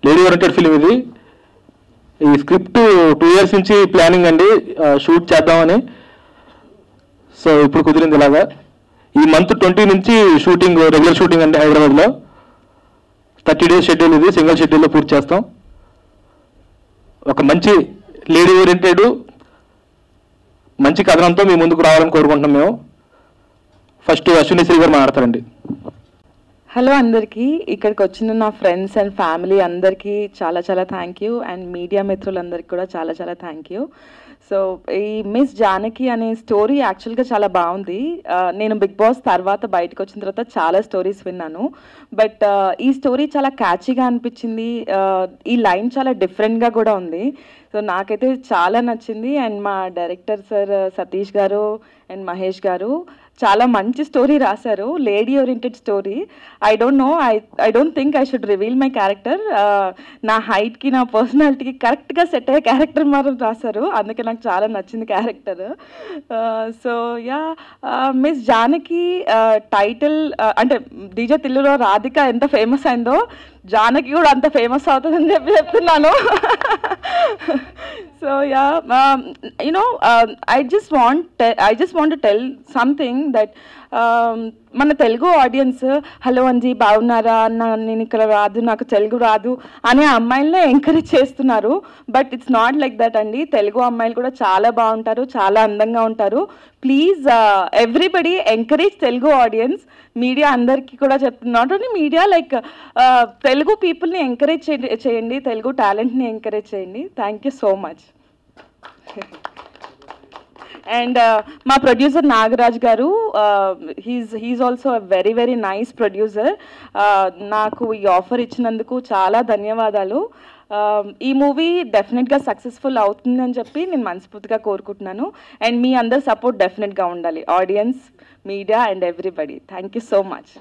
Lady oriented film ఇది. ఈ script 2 years నుంచి ప్లానింగ్ అండి, షూట్ చేద్దామని. సో ఇప్పుడు కుదిరింది ఇలాగా. ఈ మంత్ 20 నుంచి షూటింగ్, రెగ్యులర్ షూటింగ్ అండి హైదరాబాద్లో. 30 days షెడ్యూల్ ఇది, సింగిల్ షెడ్యూల్లో పూర్తి చేస్తాం. ఒక మంచి లేడీ ఓరియంటెడ్ మంచి కథనంతో మీ ముందుకు రావాలని కోరుకుంటున్నాం మేము. ఫస్ట్ అశ్విని శ్రీ గారు మాట్లాడతారండి. హలో అందరికీ, ఇక్కడికి వచ్చిన నా ఫ్రెండ్స్ అండ్ ఫ్యామిలీ అందరికీ చాలా చాలా థ్యాంక్ యూ. అండ్ మీడియా మిత్రులందరికీ కూడా చాలా చాలా థ్యాంక్ యూ. సో ఈ మిస్ జానకి అనే స్టోరీ యాక్చువల్గా చాలా బాగుంది. నేను బిగ్ బాస్ తర్వాత బయటకు వచ్చిన తర్వాత చాలా స్టోరీస్ విన్నాను, బట్ ఈ స్టోరీ చాలా క్యాచీగా అనిపించింది. ఈ లైన్ చాలా డిఫరెంట్గా కూడా ఉంది. సో నాకైతే చాలా నచ్చింది. అండ్ మా డైరెక్టర్ సార్ సతీష్ గారు అండ్ మహేష్ గారు చాలా మంచి స్టోరీ రాశారు, lady oriented story. I don't think I should reveal my character. నా హైట్కి నా పర్సనాలిటీకి కరెక్ట్గా సెట్ అయ్యే క్యారెక్టర్ మాత్రం రాశారు, అందుకే నాకు చాలా నచ్చింది character. So yeah, miss Janaki title అంటే డీజే తిల్లులో రాధిక ఎంత ఫేమస్ అయిందో జానకి కూడా అంత ఫేమస్ అవుతుందని చెప్తున్నాను. So yeah, I just want to tell something that మన తెలుగు ఆడియన్స్ హలో అంజీ బాగున్నారా అన్న, నేను ఇక్కడ రాదు, నాకు తెలుగు రాదు అనే అమ్మాయిలనే ఎంకరేజ్ చేస్తున్నారు. But it's not like that అండి. తెలుగు అమ్మాయిలు కూడా చాలా బాగుంటారు, చాలా అందంగా ఉంటారు. Please everybody encourage Telugu audience. Media అందరికీ కూడా చెప్తున్నా, not only media, like Telugu పీపుల్ని ఎంకరేజ్ చేయండి, తెలుగు టాలెంట్ని ఎంకరేజ్ చేయండి. Thank you so much. And మా producer Nagaraj garu, he's also a very very nice producer. నాకు ఈ ఆఫర్ ఇచ్చినందుకు చాలా ధన్యవాదాలు. ఈ మూవీ డెఫినెట్గా సక్సెస్ఫుల్ అవుతుందని చెప్పి నేను మనస్ఫూర్తిగా కోరుకుంటున్నాను. అండ్ మీ అందరి సపోర్ట్ డెఫినెట్గా ఉండాలి, audience, media and everybody. Thank you so much.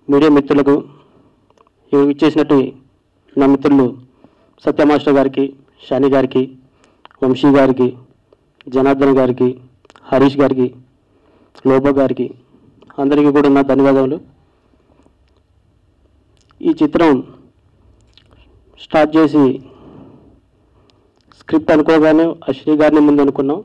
Media మిత్రులకు, ఇచ్చేసినట్టు నా మిత్రులు సత్య మాస్టర్ గారికి, షాని గారికి, వంశీ గారికి, జనార్దన్ గారికి, హరీష్ గారికి, లోబో గారికి, అందరికీ కూడా నా ధన్యవాదాలు. ఈ చిత్రం స్టార్ట్ చేసి స్క్రిప్ట్ అనుకోగానే అశ్విని గారిని ముందు అనుకున్నాం.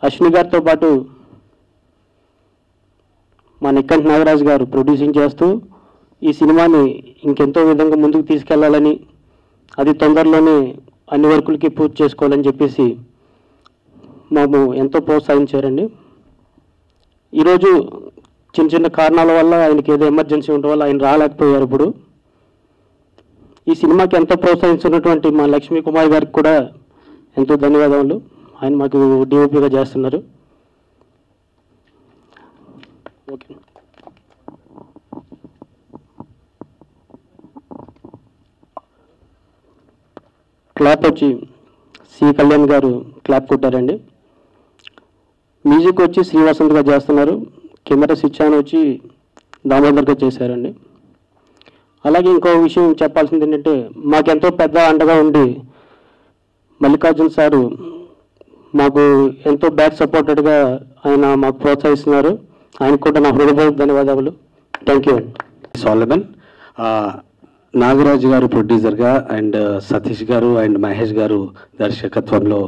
అశ్విని గారితో పాటు మా నిక్కంటి నాగరాజు గారు ప్రొడ్యూసింగ్ చేస్తూ ఈ సినిమాని ఇంకెంతో విధంగా ముందుకు తీసుకెళ్లాలని, అది తొందరలోనే అన్ని వర్కులకి పూర్తి చేసుకోవాలని చెప్పేసి మాకు ఎంతో ప్రోత్సహించారండి. ఈరోజు చిన్న చిన్న కారణాల వల్ల ఆయనకి ఏదో ఎమర్జెన్సీ ఉండడం వల్ల ఆయన రాలేకపోయారు. ఇప్పుడు ఈ సినిమాకి ఎంతో ప్రోత్సహించినటువంటి మా లక్ష్మీ కుమార్ గారికి కూడా ఎంతో ధన్యవాదాలు. ఆయన మాకు డిఓపిగా చేస్తున్నారు. ఓకే, క్లాప్ వచ్చి సి కళ్యాణ్ గారు క్లాప్ కొట్టారండి. మ్యూజిక్ వచ్చి శ్రీవసంత్ గారు చేస్తున్నారు. కెమెరా స్విచ్ ఆన్ వచ్చి దామోదర్ గారు చేశారండి. అలాగే ఇంకో విషయం చెప్పాల్సింది ఏంటంటే, మాకెంతో పెద్ద అండగా ఉండి మల్లికార్జున్ సారు మాకు ఎంతో బ్యాక్ సపోర్టెడ్గా ఆయన మాకు ప్రోత్సహిస్తున్నారు. ఆయనకు కూడా నా హృదయపూర్వక ధన్యవాదాలు. Thank you. సోలమన్ నాగరాజు గారు ప్రొడ్యూసర్గా అండ్ సతీష్ గారు అండ్ మహేష్ గారు దర్శకత్వంలో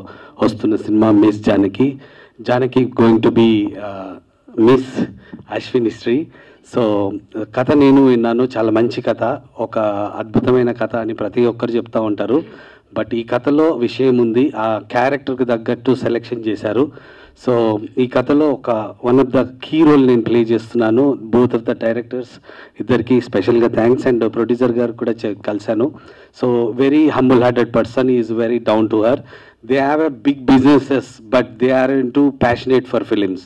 వస్తున్న సినిమా miss Janaki. Janaki going to be miss Ashwini Sri. So కథ నేను విన్నాను, చాలా మంచి కథ, ఒక అద్భుతమైన కథ అని ప్రతి ఒక్కరు చెప్తూ ఉంటారు. బట్ ఈ కథలో విషయం ఉంది, ఆ క్యారెక్టర్కి తగ్గట్టు సెలెక్షన్ చేశారు. సో ఈ కథలో ఒక one of the key role నేను ప్లే చేస్తున్నాను. బోత్ ఆఫ్ ద డైరెక్టర్స్ ఇద్దరికి స్పెషల్గా థ్యాంక్స్. అండ్ ప్రొడ్యూసర్ గారు కూడా కలిశాను. So very humble hearted person, is very down to her. They have a big businesses but they are into passionate for films.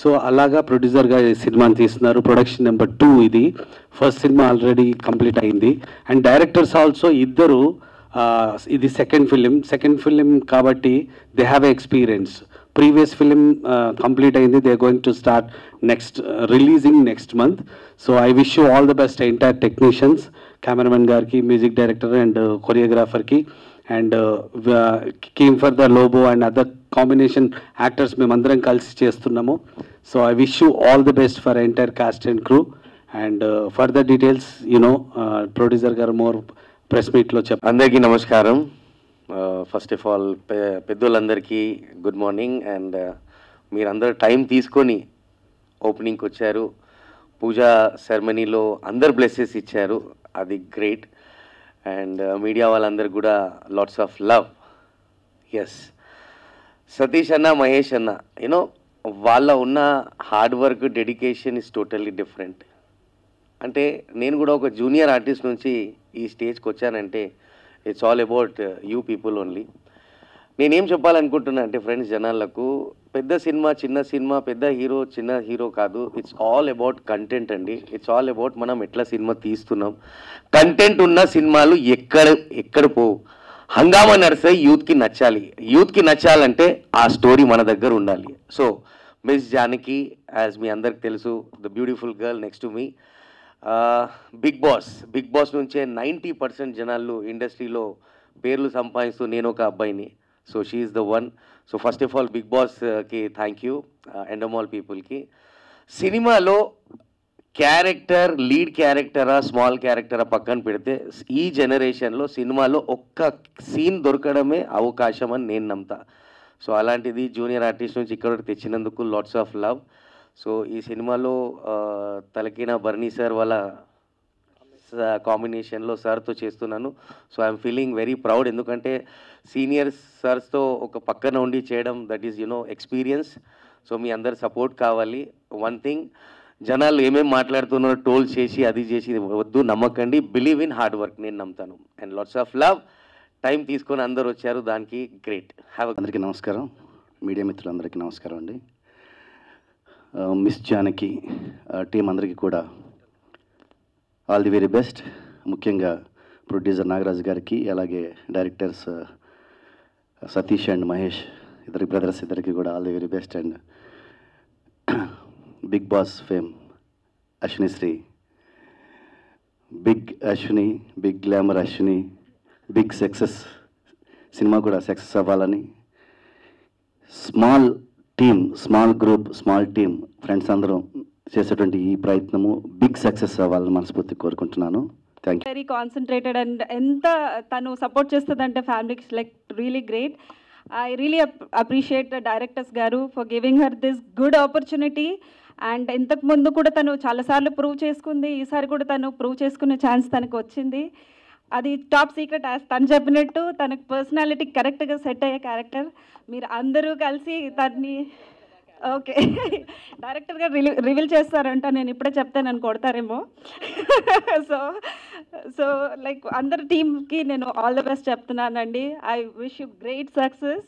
So అలాగా ప్రొడ్యూసర్గా ఈ సినిమాని తీస్తున్నారు. ప్రొడక్షన్ నెంబర్ 2 ఇది. ఫస్ట్ సినిమా ఆల్రెడీ కంప్లీట్ అయింది. అండ్ డైరెక్టర్స్ ఆల్సో ఇద్దరు, ఇది సెకండ్ ఫిలిం కాబట్టి they have experience. Previous film complete అయింది. They are going to start releasing next month. So I wish you all the best entire technicians, cameraman గారికి, music director and కొరియోగ్రాఫర్కి, and came for the Lobo and other combination actors మేమందరం కలిసి చేస్తున్నాము. So I wish you all the best for entire cast and crew. And further details producer garu more press మీట్లో అందరికీ నమస్కారం. First of all పెద్దోళ్ళందరికీ good morning. And మీరందరూ time తీసుకొని ఓపెనింగ్కి వచ్చారు, పూజా సెరమనీలో అందరు బ్లెస్సెస్ ఇచ్చారు, అది గ్రేట్. అండ్ మీడియా వాళ్ళందరూ కూడా lots of love. Yes, Satish అన్న, మహేష్ అన్న, వాళ్ళ ఉన్న hard work, dedication is totally different. అంటే నేను కూడా ఒక జూనియర్ ఆర్టిస్ట్ నుంచి ఈ స్టేజ్కి వచ్చానంటే it's all about you people only. నేనేం చెప్పాలనుకుంటున్నా అంటే ఫ్రెండ్స్, జనాలకు పెద్ద సినిమా, చిన్న సినిమా, పెద్ద హీరో, చిన్న హీరో కాదు. ఇట్స్ ఆల్ అబౌట్ కంటెంట్ అండి. ఇట్స్ ఆల్ అబౌట్ మనం ఎట్లా సినిమా తీస్తున్నాం. కంటెంట్ ఉన్న సినిమాలు ఎక్కడ పోవు. హంగామా నడిస్తే యూత్కి నచ్చాలి. యూత్కి నచ్చాలంటే ఆ స్టోరీ మన దగ్గర ఉండాలి. సో మిస్ జానకి, యాజ్ మీ అందరికి తెలుసు, the beautiful girl next to me. Big boss నుంచే 90% జనాలు ఇండస్ట్రీలో పేర్లు సంపాదిస్తూ నేను ఒక అబ్బాయిని. So she is the one. So first of all big బాస్కి థ్యాంక్ యూ, ఎండమాల్ పీపుల్కి. సినిమాలో క్యారెక్టర్, లీడ్ క్యారెక్టరా, స్మాల్ క్యారెక్టరా పక్కన పెడితే ఈ జనరేషన్లో సినిమాలో ఒక్క సీన్ దొరకడమే అవకాశం అని నేను నమ్ముతా. సో అలాంటిది జూనియర్ ఆర్టిస్ట్ నుంచి ఇక్కడ తెచ్చినందుకు లాట్స్ ఆఫ్ లవ్. సో ఈ సినిమాలో తలకిన బర్నీ సార్ వాళ్ళ కాంబినేషన్లో సార్తో చేస్తున్నాను. So I'm feeling very proud, ఎందుకంటే సీనియర్ సార్స్తో ఒక పక్కన ఉండి చేయడం, దట్ ఈస్ ఎక్స్పీరియన్స్. సో మీ అందరు సపోర్ట్ కావాలి. వన్ థింగ్, జనాలు ఏమేమి మాట్లాడుతున్నారో టోల్ చేసి అది చేసి వద్దు, నమ్మకండి. బిలీవ్ ఇన్ హార్డ్ వర్క్, నేను నమ్ముతాను. And lots of love. Time తీసుకొని అందరు వచ్చారు, దానికి గ్రేట్. అందరికీ నమస్కారం, మీడియా మిత్రులందరికీ నమస్కారం అండి. మిస్ జానకి టీం అందరికీ కూడా ఆల్ ది వెరీ బెస్ట్. ముఖ్యంగా ప్రొడ్యూసర్ నాగరాజ్ గారికి, అలాగే డైరెక్టర్స్ సతీష్ అండ్ మహేష్, ఇద్దరి బ్రదర్స్ ఇద్దరికి కూడా all the very best. And big boss fame Ashwini Sri, big Ashwini, big glamour Ashwini, big success, cinema కూడా సక్సెస్ అవ్వాలని, small team, small group, small team friends అందరం చేసేటువంటి ఈ ప్రయత్నము బిగ్ సక్సెస్ అవ్వాలని మనస్ఫూర్తి కోరుకుంటున్నాను. Thank you. Very concentrated and ఎంత తను సపోర్ట్ చేస్తుందంటే ఫ్యామిలీకి like really great. I really appreciate the directors garu for giving her this good opportunity. And ఇంతకు ముందు కూడా తను చాలాసార్లు ప్రూవ్ చేసుకుంది, ఈసారి కూడా తను ప్రూవ్ చేసుకునే ఛాన్స్ తనకు వచ్చింది. అది టాప్ సీక్రెట్. తను చెప్పినట్టు తనకు పర్సనాలిటీ కరెక్ట్గా సెట్ అయ్యే క్యారెక్టర్. మీరు అందరూ కలిసి తన్ని ఓకే డైరెక్టర్గా రివీల్ చేస్తారంట. నేను ఇప్పుడే చెప్తే నన్ను కొడతారేమో. సో లైక్ అందరి టీమ్కి నేను ఆల్ ద బెస్ట్ చెప్తున్నానండి. I wish you great success.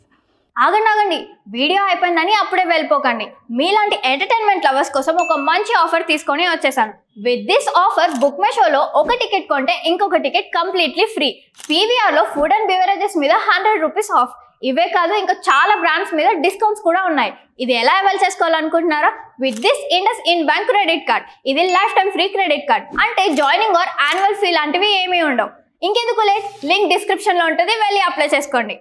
ఆగండి, వీడియో అయిపోయిందని అప్పుడే వెళ్ళిపోకండి. మీలాంటి ఎంటర్టైన్మెంట్ లవర్స్ కోసం ఒక మంచి ఆఫర్ తీసుకొని వచ్చేసాను. With this offer book my షోలో ఒక టికెట్ కొంటే ఇంకొక టికెట్ కంప్లీట్లీ ఫ్రీ. పీవీఆర్లో ఫుడ్ అండ్ బెవరేజెస్ మీద 100 రూపీస్ ఆఫ్. ఇవే కాదు, ఇంకా చాలా బ్రాండ్స్ మీద డిస్కౌంట్స్ కూడా ఉన్నాయి. ఇది ఎలా అవైల్ చేసుకోవాలనుకుంటున్నారా? With this IndusInd bank credit card. ఇది lifetime free credit card. అంటే జాయినింగ్ ఆర్ యాన్యువల్ ఫీ లాంటివి ఏమీ ఉండవు. ఇంకెందుకు లేట్, లింక్ డిస్క్రిప్షన్లో ఉంటుంది, వెళ్ళి అప్లై చేసుకోండి.